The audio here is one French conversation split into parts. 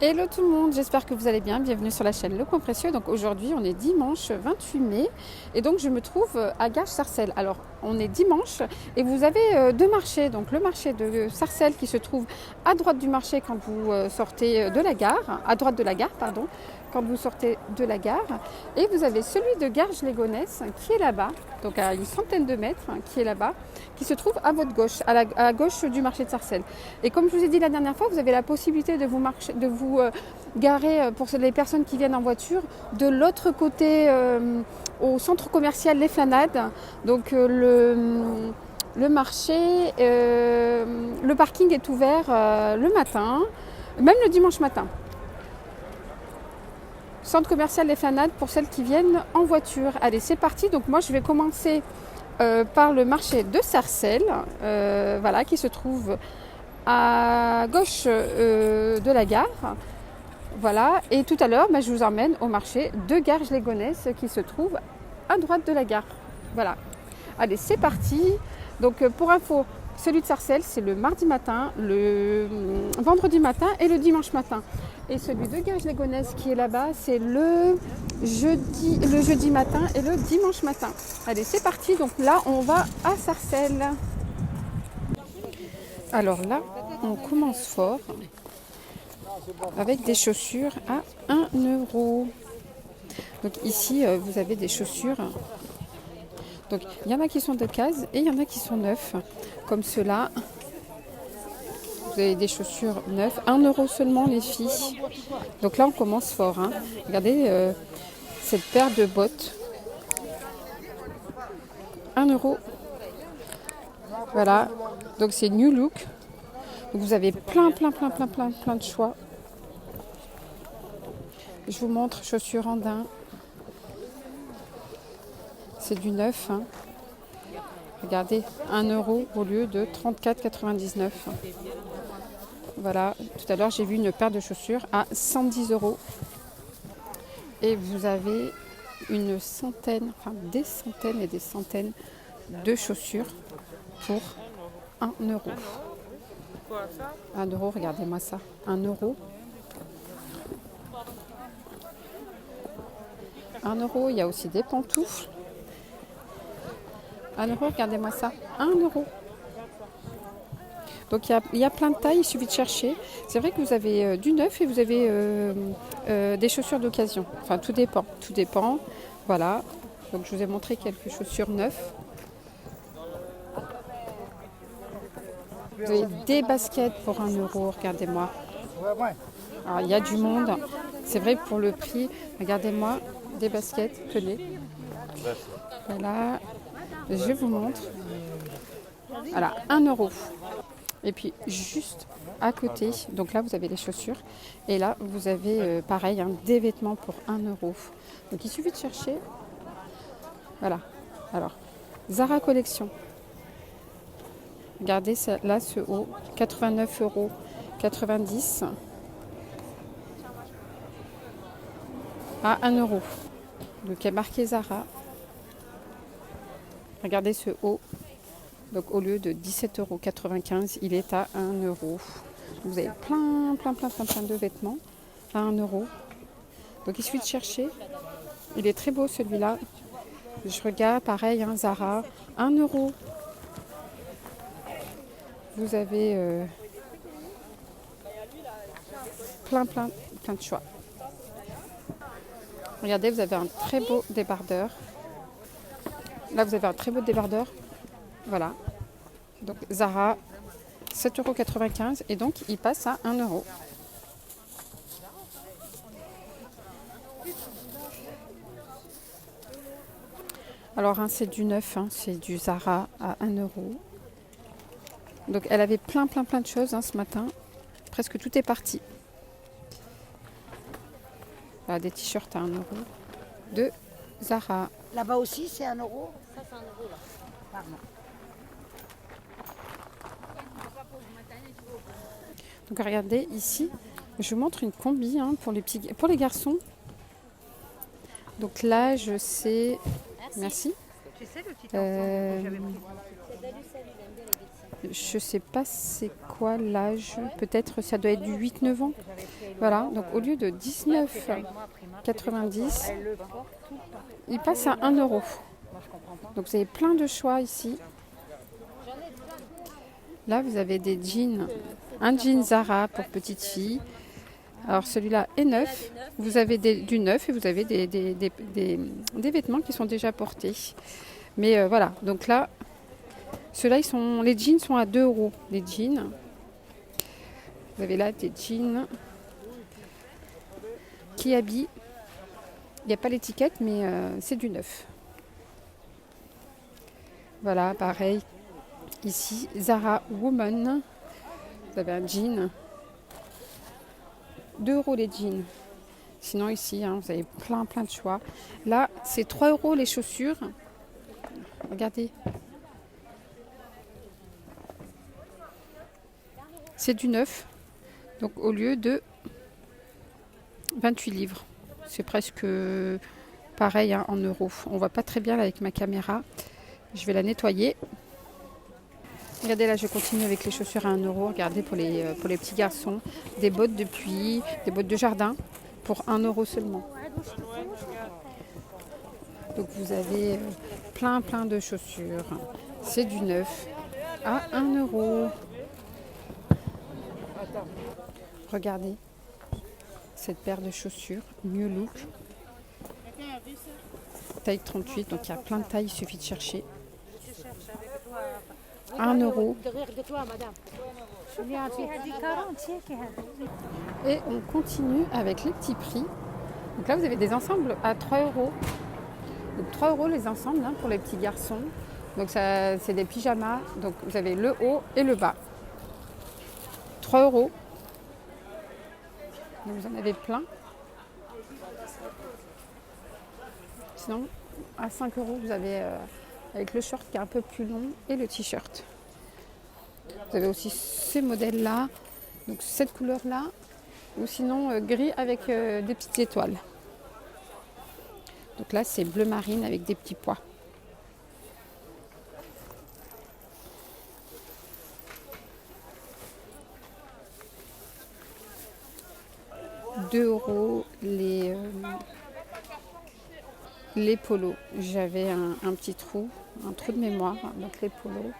Hello tout le monde, j'espère que vous allez bien. Bienvenue sur la chaîne Le Coin Précieux. Donc aujourd'hui, on est dimanche 28 mai et donc je me trouve à Garches-Sarcelles. Alors, on est dimanche et vous avez deux marchés. Donc le marché de Sarcelles qui se trouve à droite du marché quand vous sortez de la gare, à droite de la gare, pardon, quand vous sortez de la gare. Et vous avez celui de Garges-les-Gonesse qui est là-bas, donc à une centaine de mètres, qui est là-bas, qui se trouve à votre gauche, à gauche du marché de Sarcelles. Et comme je vous ai dit la dernière fois, vous avez la possibilité de vous garer pour les personnes qui viennent en voiture de l'autre côté au centre commercial Les Flanades. Donc le marché, le parking est ouvert le matin, même le dimanche matin. Centre commercial Les Flanades pour celles qui viennent en voiture. Allez, c'est parti. Donc moi, je vais commencer par le marché de Sarcelles, voilà, qui se trouve à gauche de la gare. Voilà, et tout à l'heure, je vous emmène au marché de Garges-les-Gonesse qui se trouve à droite de la gare. Voilà. Allez, c'est parti. Donc pour info, celui de Sarcelles, c'est le mardi matin, le vendredi matin et le dimanche matin. Et celui de Garges-les-Gonesse qui est là-bas, c'est le jeudi matin et le dimanche matin. Allez, c'est parti. Donc là, on va à Sarcelles. Alors là, on commence fort avec des chaussures à 1 euro. Donc ici, vous avez des chaussures. Donc il y en a qui sont de case et il y en a qui sont neufs. Comme ceux-là. Vous avez des chaussures neuves. 1 euro seulement les filles. Donc là, on commence fort. Hein. Regardez cette paire de bottes. 1 euro. Voilà. Donc c'est New Look. Donc vous avez plein de choix. Je vous montre chaussures en daim. C'est du neuf. Hein. Regardez, 1 euro au lieu de 34,99. Voilà, tout à l'heure j'ai vu une paire de chaussures à 110 euros. Et vous avez une centaine, enfin des centaines et des centaines de chaussures pour 1 euro. 1 euro, regardez-moi ça. 1 euro. 1 euro, il y a aussi des pantoufles. 1 euro, regardez-moi ça. 1 euro. Donc il y a plein de tailles, il suffit de chercher. C'est vrai que vous avez du neuf et vous avez des chaussures d'occasion. Enfin, tout dépend. Tout dépend. Voilà. Donc je vous ai montré quelques chaussures neuves. Vous avez des baskets pour 1 euro, regardez-moi. Alors il y a du monde. C'est vrai que pour le prix, regardez-moi, des baskets, tenez. Voilà. Je vous montre. Voilà, 1 euro. Et puis juste à côté, donc là vous avez les chaussures. Et là vous avez pareil, des vêtements pour 1 euro. Donc il suffit de chercher. Voilà. Alors, Zara Collection. Regardez là ce haut, 89,90 euros. À 1 euro. Donc il y a marqué Zara. Regardez ce haut. Donc au lieu de 17,95 €, il est à 1 euro. Vous avez plein de vêtements à 1 euro. Donc il suffit de chercher. Il est très beau celui-là. Je regarde, pareil, Zara, 1 euro. Vous avez plein de choix. Regardez, vous avez un très beau débardeur. Là, vous avez un très beau débardeur. Voilà. Donc Zara, 7,95 € et donc il passe à 1 euro. Alors c'est du neuf, c'est du Zara à 1 euro. Donc elle avait plein de choses ce matin. Presque tout est parti. Voilà, des t-shirts à 1 euro de Zara. Là-bas aussi, c'est 1 euro. Ça, c'est 1 euro là. Pardon. Donc regardez ici, je vous montre une combi pour les garçons. Donc l'âge c'est... Merci. Tu sais le petit ensemble que j'avais pris. Je sais pas c'est quoi l'âge. Peut-être ça doit être du 8-9 ans. Voilà, donc au lieu de 19,90, il passe à 1 euro. Donc vous avez plein de choix ici. Là, vous avez des jeans. Un jean Zara pour petite fille. Alors celui-là est neuf. Vous avez du neuf et vous avez des vêtements qui sont déjà portés. Mais voilà, donc là, ceux-là, les jeans sont à 2 euros. Les jeans. Vous avez là des jeans qui habillent. Il n'y a pas l'étiquette, mais c'est du neuf. Voilà, pareil. Ici, Zara Woman. Vous avez un jean. 2 euros les jeans. Sinon ici, vous avez plein de choix. Là, c'est 3 euros les chaussures. Regardez. C'est du neuf. Donc au lieu de 28 livres. C'est presque pareil en euros. On voit pas très bien là, avec ma caméra. Je vais la nettoyer. Regardez là, je continue avec les chaussures à 1 euro. Regardez pour les petits garçons. Des bottes de pluie, des bottes de jardin pour 1 euro seulement. Donc vous avez plein de chaussures. C'est du neuf à 1 euro. Regardez cette paire de chaussures, New Look. Taille 38, donc il y a plein de tailles, il suffit de chercher. 1 euro. Et on continue avec les petits prix. Donc là, vous avez des ensembles à 3 euros. Donc 3 euros les ensembles pour les petits garçons. Donc ça, c'est des pyjamas. Donc vous avez le haut et le bas. 3 euros. Donc vous en avez plein. Sinon, à 5 euros, vous avez avec le short qui est un peu plus long et le t-shirt. Vous avez aussi ces modèles-là, donc cette couleur-là, ou sinon gris avec des petites étoiles. Donc là, c'est bleu marine avec des petits pois. €2 les polos. J'avais un petit trou, un trou de mémoire. Donc les polos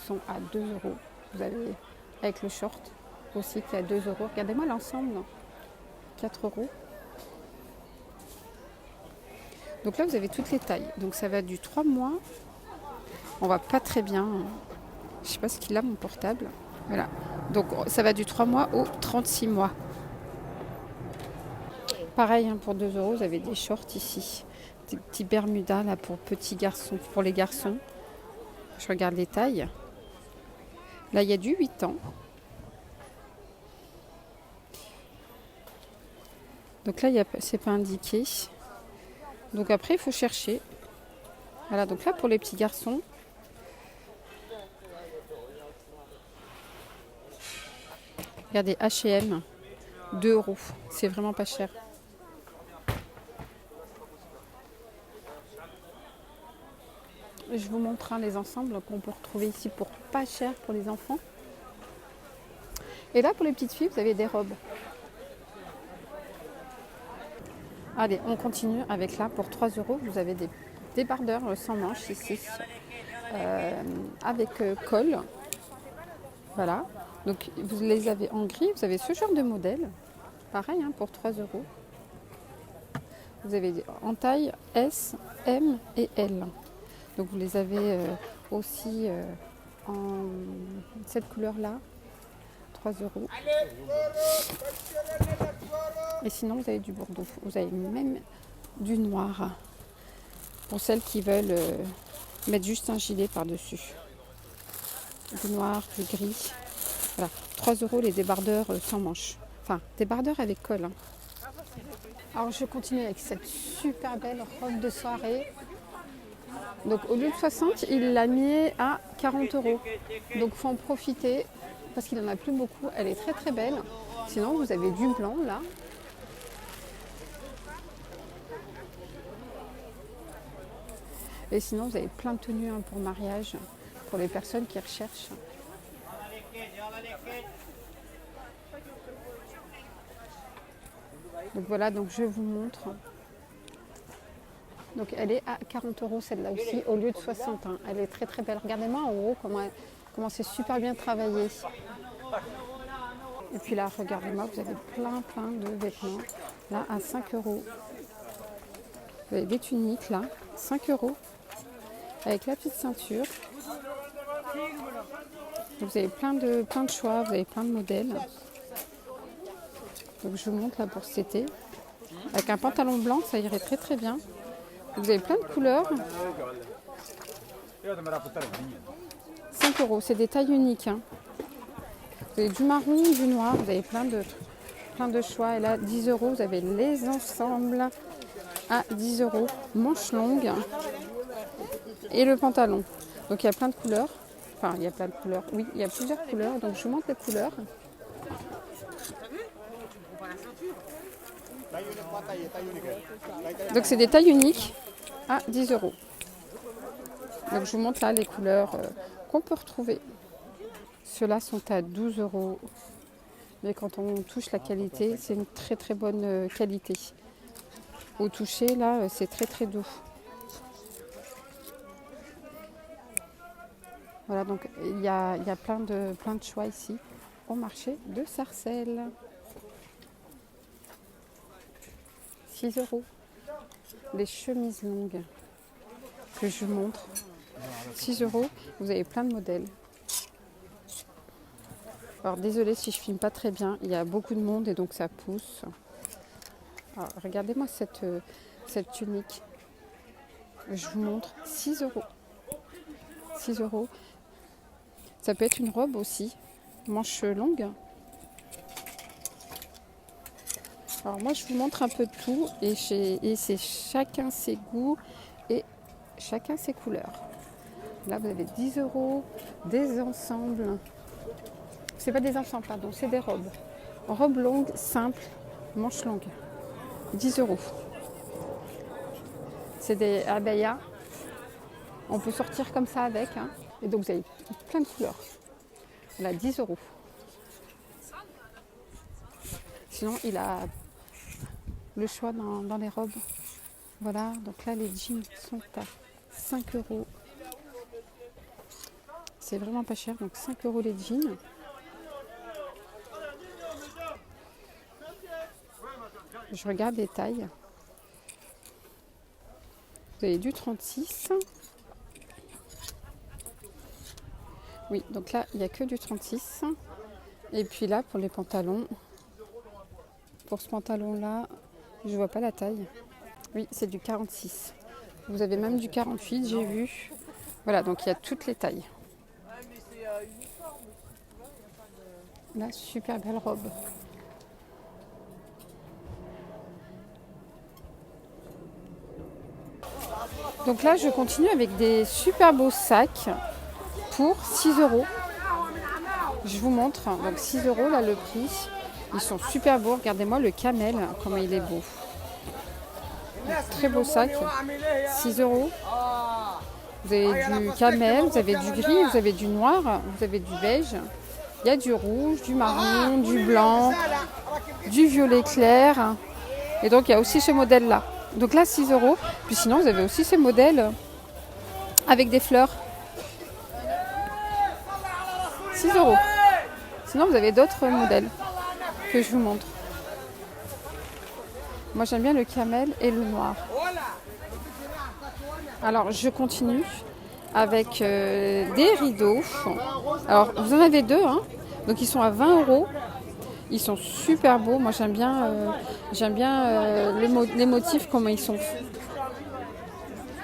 sont à 2 euros. Vous avez avec le short aussi qui est à 2 euros. Regardez-moi l'ensemble, 4 euros. Donc là, vous avez toutes les tailles. Donc ça va du 3 mois. On voit pas très bien. Je sais pas ce qu'il a, mon portable. Voilà. Donc ça va du 3 mois au 36 mois. Pareil, pour 2 euros, vous avez des shorts ici. Des petits bermudas là pour petits garçons, pour les garçons. Je regarde les tailles. Là, il y a du 8 ans. Donc là, c'est pas indiqué. Donc après, il faut chercher. Voilà, donc là, pour les petits garçons. Regardez, H&M, 2 euros. C'est vraiment pas cher. Je vous montre les ensembles qu'on peut retrouver ici pour pas cher pour les enfants. Et là, pour les petites filles, vous avez des robes. Allez, on continue avec là, pour 3 euros, vous avez des débardeurs sans manches ici, avec col. Voilà, donc vous les avez en gris, vous avez ce genre de modèle. Pareil, pour 3 euros. Vous avez en taille S, M et L. Donc vous les avez aussi en cette couleur-là, 3 euros. Et sinon, vous avez du bordeaux. Vous avez même du noir pour celles qui veulent mettre juste un gilet par-dessus. Du noir, du gris. Voilà, 3 euros les débardeurs sans manches. Enfin, débardeurs avec col. Alors, je continue avec cette super belle robe de soirée. Donc, au lieu de 60, il l'a mis à 40 euros. Donc, il faut en profiter parce qu'il n'en a plus beaucoup. Elle est très belle. Sinon, vous avez du blanc là. Et sinon, vous avez plein de tenues pour mariage, pour les personnes qui recherchent. Donc voilà, donc je vous montre. Donc elle est à 40 € celle-là aussi, au lieu de 60. Hein. Elle est très très belle. Regardez-moi en haut comment c'est super bien travaillé. Et puis là, regardez-moi, vous avez plein de vêtements. Là, à 5 €. Vous avez des tuniques là, 5 €. Avec la petite ceinture. Vous avez plein de choix, vous avez plein de modèles. Donc je vous montre là pour cet été. Avec un pantalon blanc, ça irait très très bien. Vous avez plein de couleurs. 5 €, c'est des tailles uniques. Hein. Vous avez du marron, du noir, vous avez plein de choix. Et là, 10 €, vous avez les ensembles à 10 €. Manches longues et le pantalon. Donc il y a plein de couleurs. Enfin, il y a plein de couleurs. Oui, il y a plusieurs couleurs. Donc je vous montre les couleurs. Donc c'est des tailles uniques à 10 €. Donc je vous montre là les couleurs qu'on peut retrouver. Ceux-là sont à 12 €. Mais quand on touche la qualité, c'est une très très bonne qualité. Au toucher, là, c'est très très doux. Voilà, donc il y a plein de choix ici au marché de Sarcelles. 6 €. Les chemises longues que je vous montre. 6 €, vous avez plein de modèles. Alors désolée si je filme pas très bien, il y a beaucoup de monde et donc ça pousse. Alors, regardez-moi cette tunique. Je vous montre 6 €. 6 €. Ça peut être une robe aussi, manche longue. Alors moi je vous montre un peu de tout et c'est chacun ses goûts et chacun ses couleurs. Là vous avez 10 €, des ensembles. C'est pas des ensembles, pardon, c'est des robes. Robe longue, simple, manche longue. 10 €. C'est des abayas. On peut sortir comme ça avec. Hein. Et donc vous avez plein de couleurs. Voilà, 10 €. Sinon, il a le choix dans les robes. Voilà, donc là, les jeans sont à 5 €. C'est vraiment pas cher, donc 5 € les jeans. Je regarde les tailles. Vous avez du 36. Oui, donc là, il n'y a que du 36. Et puis là, pour les pantalons, pour ce pantalon-là, je ne vois pas la taille. Oui, c'est du 46. Vous avez même du 48, j'ai vu. Voilà, donc il y a toutes les tailles. Là, super belle robe. Donc là, je continue avec des super beaux sacs pour 6 €. Je vous montre. Donc 6 € là le prix. Ils sont super beaux. Regardez-moi le camel, comment il est beau. Très beau sac. 6 €. Vous avez du camel, vous avez du gris, vous avez du noir, vous avez du beige. Il y a du rouge, du marron, du blanc, du violet clair. Et donc il y a aussi ce modèle-là. Donc là 6 €. Puis sinon vous avez aussi ces modèles avec des fleurs. 6 €. Sinon vous avez d'autres modèles que je vous montre. Moi j'aime bien le camel et le noir. Alors je continue avec des rideaux. Alors vous en avez deux, hein. Donc ils sont à 20 €. Ils sont super beaux. Moi j'aime bien les motifs, comment ils sont.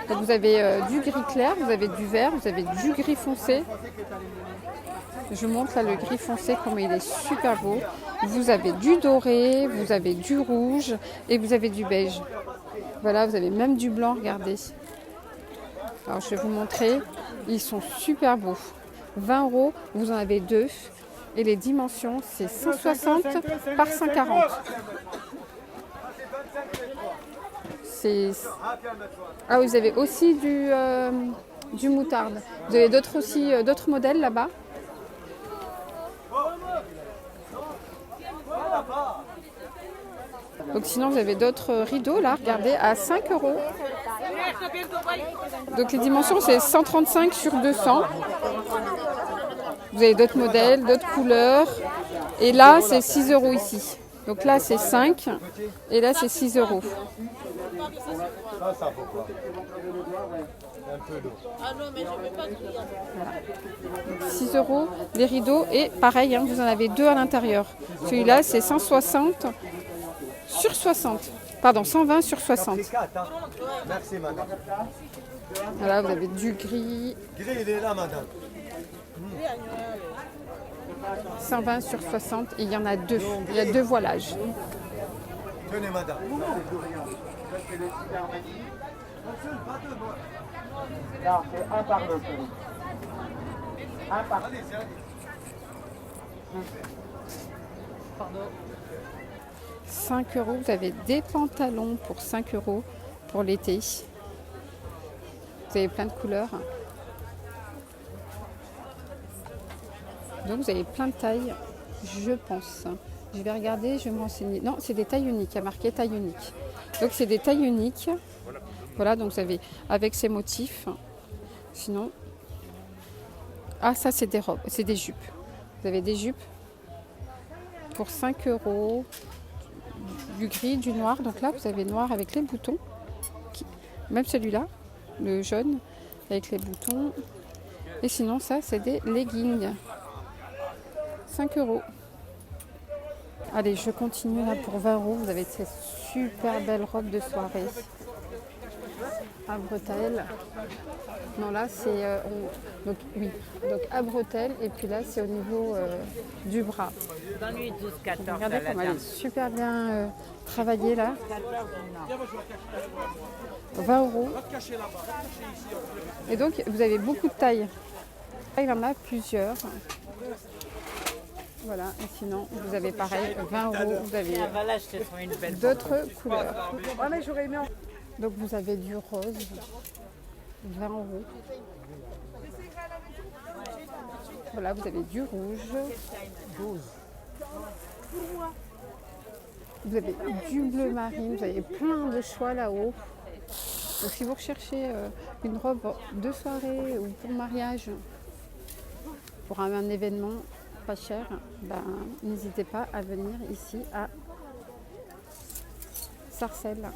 Donc, vous avez du gris clair, vous avez du vert, vous avez du gris foncé. Je vous montre là le gris foncé, comment il est super beau. Vous avez du doré, vous avez du rouge et vous avez du beige. Voilà, vous avez même du blanc, regardez. Alors je vais vous montrer, ils sont super beaux. 20 €, vous en avez deux. Et les dimensions, c'est 160 par 140. Ah oui, vous avez aussi du moutarde. Vous avez d'autres modèles là-bas. Donc sinon vous avez d'autres rideaux là, regardez, à 5 €. Donc les dimensions c'est 135 sur 200. Vous avez d'autres modèles, d'autres couleurs. Et là c'est 6 € ici. Donc là c'est 5 et là c'est 6 €. Voilà. 6 € les rideaux et pareil, hein, vous en avez deux à l'intérieur. Celui-là c'est 160 sur 60. Pardon, 120 sur 60. Merci madame. Voilà, vous avez du gris. Gris, il est là madame. 120 sur 60 et il y en a deux. Il y a deux voilages. Tenez madame. Non, c'est un par deux. Un par deux. Pardon. 5 €, vous avez des pantalons pour 5 € pour l'été. Vous avez plein de couleurs. Donc vous avez plein de tailles, je pense. Je vais regarder, je vais me renseigner. Non, c'est des tailles uniques, il y a marqué taille unique. Donc c'est des tailles uniques. Voilà, donc vous avez avec ces motifs. Sinon, ah ça c'est des robes, c'est des jupes. Vous avez des jupes pour 5 €, du gris, du noir. Donc là vous avez noir avec les boutons. Même celui-là, le jaune avec les boutons. Et sinon ça c'est des leggings. 5 €. Allez, je continue là pour 20 €. Vous avez cette super belle robe de soirée à bretelles. Non, là c'est donc oui, donc à bretelles et puis là c'est au niveau du bras. Donne-lui 12, 14. Regardez comme elle est super bien travaillée là. 20 €. Et donc vous avez beaucoup de tailles. Il y en a plusieurs. Voilà, et sinon vous avez pareil 20 €, vous avez d'autres couleurs. Donc vous avez du rose, 20 €. Voilà, vous avez du rouge, 12. Vous avez du bleu marine, vous avez plein de choix là-haut. Donc si vous recherchez une robe de soirée ou pour mariage, pour un événement pas cher, ben, n'hésitez pas à venir ici à Sarcelles.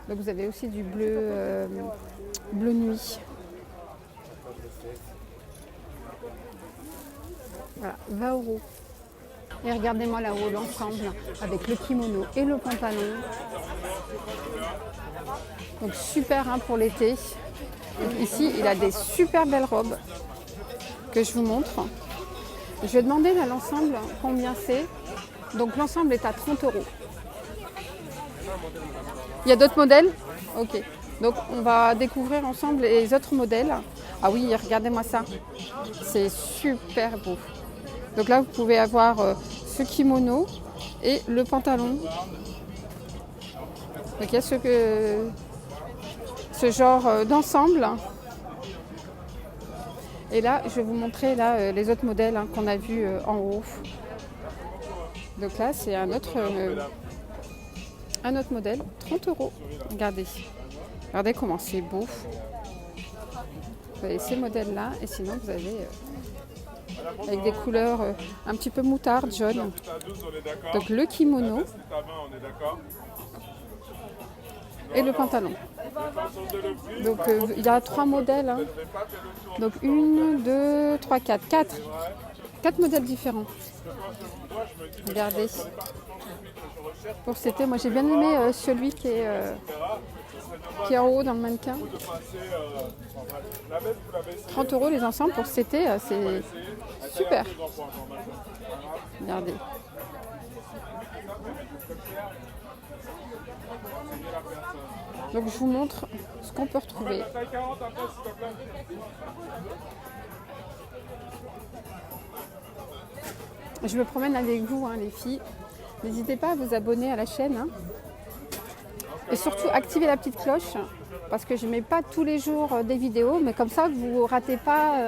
Donc vous avez aussi du bleu, bleu nuit. Voilà, 20 €. Et regardez-moi là-haut l'ensemble avec le kimono et le pantalon. Donc super hein, pour l'été. Ici, il a des super belles robes que je vous montre. Je vais demander là l'ensemble combien c'est. Donc l'ensemble est à 30 €. Il y a d'autres modèles? Ok. Donc on va découvrir ensemble les autres modèles. Ah oui, regardez-moi ça. C'est super beau. Donc là, vous pouvez avoir ce kimono et le pantalon. Donc il y a ce genre d'ensemble. Et là, je vais vous montrer là, les autres modèles hein, qu'on a vus en haut. Donc là, c'est un autre modèle, 30 €. Regardez. Regardez comment c'est beau. Vous avez ces modèles-là et sinon vous avez avec des couleurs un petit peu moutarde, jaune. Donc le kimono et le pantalon. Donc il y a 3 modèles. Hein. Donc 1, 2, 3, 4. 4 modèles différents. Regardez. Pour cet été, moi j'ai bien aimé celui qui est en haut dans le mannequin. 30 € les ensembles pour cet été, c'est super. Regardez. Donc je vous montre ce qu'on peut retrouver. Je me promène avec vous, hein, les filles. N'hésitez pas à vous abonner à la chaîne. Hein. Et surtout, activez la petite cloche. Parce que je ne mets pas tous les jours des vidéos. Mais comme ça, vous ne ratez pas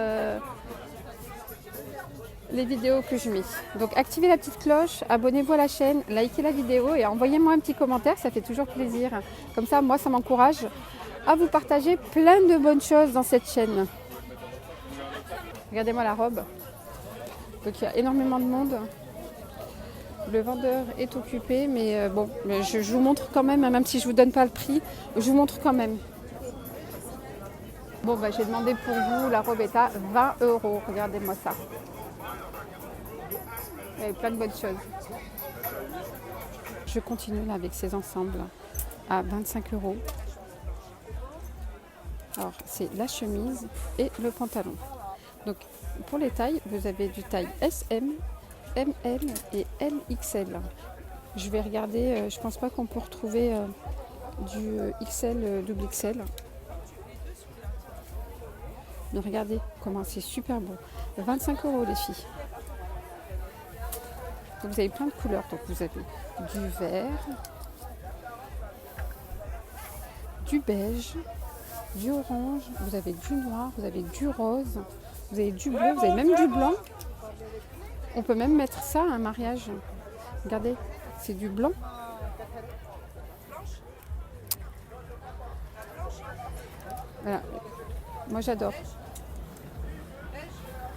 les vidéos que je mets. Donc activez la petite cloche, abonnez-vous à la chaîne, likez la vidéo et envoyez-moi un petit commentaire, ça fait toujours plaisir. Comme ça, moi, ça m'encourage à vous partager plein de bonnes choses dans cette chaîne. Regardez-moi la robe. Donc il y a énormément de monde. Le vendeur est occupé, mais bon, je vous montre quand même, même si je ne vous donne pas le prix, je vous montre quand même. Bon, bah, j'ai demandé pour vous, la robe est à 20 €. Regardez-moi ça. Il y a plein de bonnes choses. Je continue là avec ces ensembles à 25 €. Alors, c'est la chemise et le pantalon. Donc, pour les tailles, vous avez du taille SM, ML et LXL. Je vais regarder, je pense pas qu'on peut retrouver du XL, double XL. Mais regardez comment c'est super beau. 25 € les filles. Donc vous avez plein de couleurs. Donc vous avez du vert, du beige, du orange, vous avez du noir, vous avez du rose, vous avez du bleu, vous avez même du blanc. On peut même mettre ça à un mariage. Regardez, c'est du blanc. Voilà. Moi j'adore.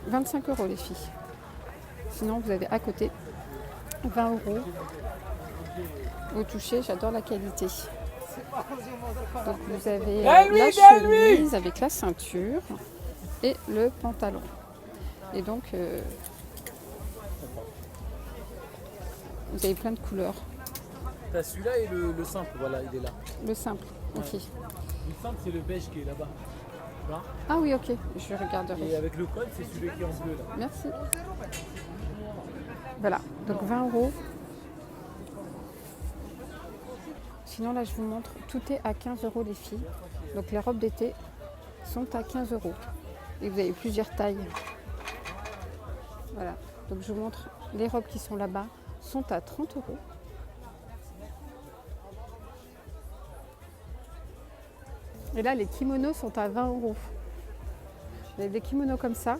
25 € les filles. Sinon vous avez à côté 20 € au toucher. J'adore la qualité. Donc vous avez la chemise avec la ceinture et le pantalon. Et donc vous avez plein de couleurs. T'as celui-là et le simple, voilà, il est là. Le simple, ok. Le simple, c'est le beige qui est là-bas. Là. Ah oui, ok, je regarderai. Et avec le code, c'est celui qui est en bleu là. Merci. Voilà, donc 20 €. Sinon là, je vous montre, tout est à 15 € les filles. Donc les robes d'été sont à 15 €. Et vous avez plusieurs tailles. Voilà, donc je vous montre les robes qui sont là-bas sont à 30 €. Et là, les kimonos sont à 20 €. Vous avez des kimonos comme ça,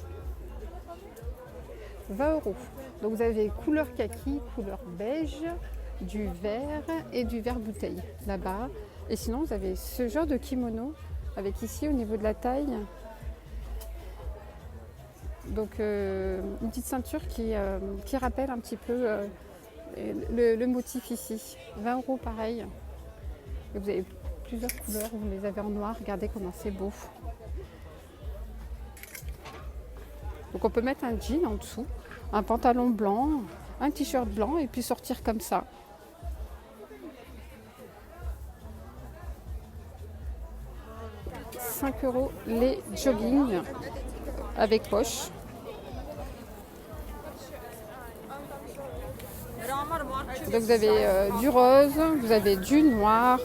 20 €. Donc vous avez couleur kaki, couleur beige, du vert et du vert bouteille là-bas. Et sinon, vous avez ce genre de kimono avec ici au niveau de la taille. Donc une petite ceinture qui rappelle un petit peu le motif ici. 20 € pareil. Et vous avez plusieurs couleurs, vous les avez en noir, regardez comment c'est beau. Donc on peut mettre un jean en dessous, un pantalon blanc, un t-shirt blanc et puis sortir comme ça. « 5 € les joggings avec poche. Donc vous avez du rose, vous avez du noir,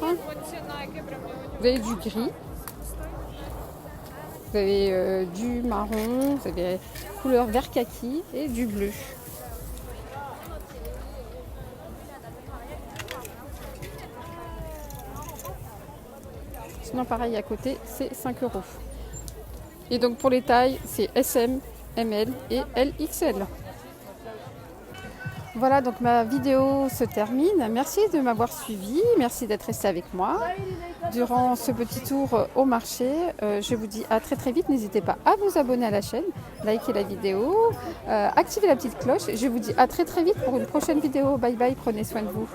vous avez du gris, vous avez du marron, vous avez couleur vert kaki et du bleu. Sinon pareil à côté c'est 5 €. Et donc pour les tailles c'est SM, ML et LXL. Voilà, donc ma vidéo se termine. Merci de m'avoir suivi, merci d'être resté avec moi durant ce petit tour au marché. Je vous dis à très très vite. N'hésitez pas à vous abonner à la chaîne, liker la vidéo, activer la petite cloche. Je vous dis à très très vite pour une prochaine vidéo. Bye bye, prenez soin de vous.